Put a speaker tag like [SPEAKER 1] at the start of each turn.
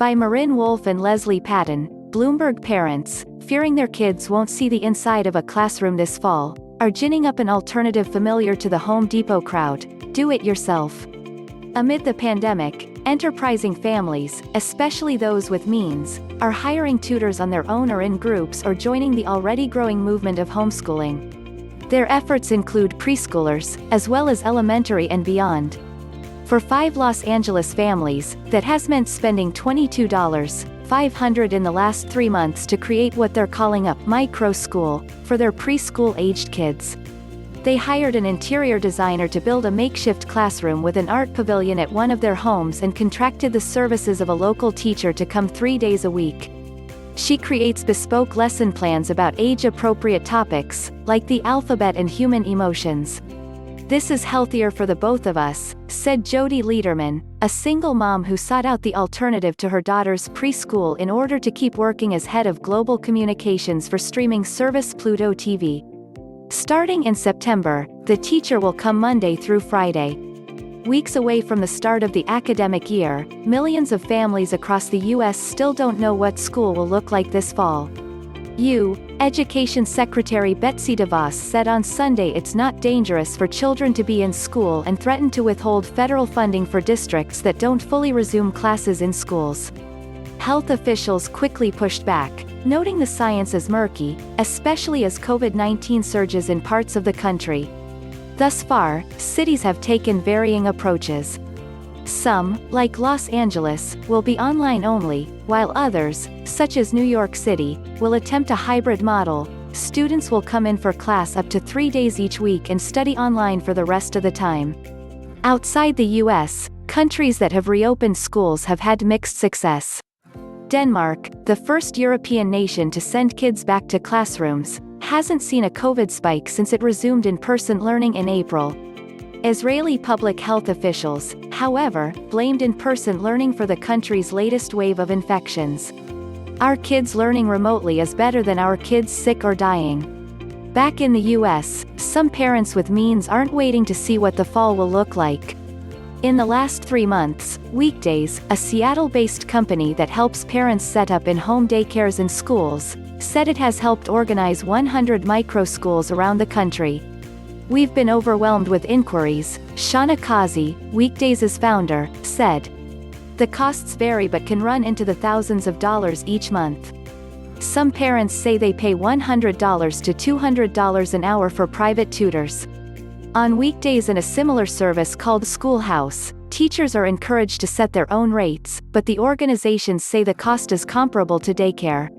[SPEAKER 1] By Marin Wolf and Leslie Patton, Bloomberg parents, fearing their kids won't see the inside of a classroom this fall, are ginning up an alternative familiar to the Home Depot crowd: do it yourself. Amid the pandemic, enterprising families, especially those with means, are hiring tutors on their own or in groups or joining the already growing movement of homeschooling. Their efforts include preschoolers, as well as elementary and beyond. For 5 Los Angeles families, that has meant spending $22,500 in the last 3 months to create what they're calling a micro school for their preschool-aged kids. They hired an interior designer to build a makeshift classroom with an art pavilion at one of their homes and contracted the services of a local teacher to come 3 days a week. She creates bespoke lesson plans about age-appropriate topics, like the alphabet and human emotions. "This is healthier for the both of us," said Jody Lederman, a single mom who sought out the alternative to her daughter's preschool in order to keep working as head of global communications for streaming service Pluto TV. Starting in September, the teacher will come Monday through Friday. Weeks away from the start of the academic year, millions of families across the U.S. still don't know what school will look like this fall. Education Secretary Betsy DeVos said on Sunday it's not dangerous for children to be in school and threatened to withhold federal funding for districts that don't fully resume classes in schools. Health officials quickly pushed back, noting the science is murky, especially as COVID-19 surges in parts of the country. Thus far, cities have taken varying approaches. Some, like Los Angeles, will be online only, while others, such as New York City, will attempt a hybrid model. Students will come in for class up to 3 days each week and study online for the rest of the time. Outside the U.S., countries that have reopened schools have had mixed success. Denmark, the first European nation to send kids back to classrooms, hasn't seen a COVID spike since it resumed in-person learning in April. Israeli public health officials, however, blamed in-person learning for the country's latest wave of infections. "Our kids learning remotely is better than our kids sick or dying." Back in the U.S., some parents with means aren't waiting to see what the fall will look like. In the last 3 months, Weekdays, a Seattle-based company that helps parents set up in-home daycares and schools, said it has helped organize 100 micro-schools around the country. "We've been overwhelmed with inquiries," Shauna Kazi, Weekdays' founder, said. "The costs vary but can run into the thousands of dollars each month. Some parents say they pay $100 to $200 an hour for private tutors." On Weekdays and a similar service called Schoolhouse, teachers are encouraged to set their own rates, but the organizations say the cost is comparable to daycare.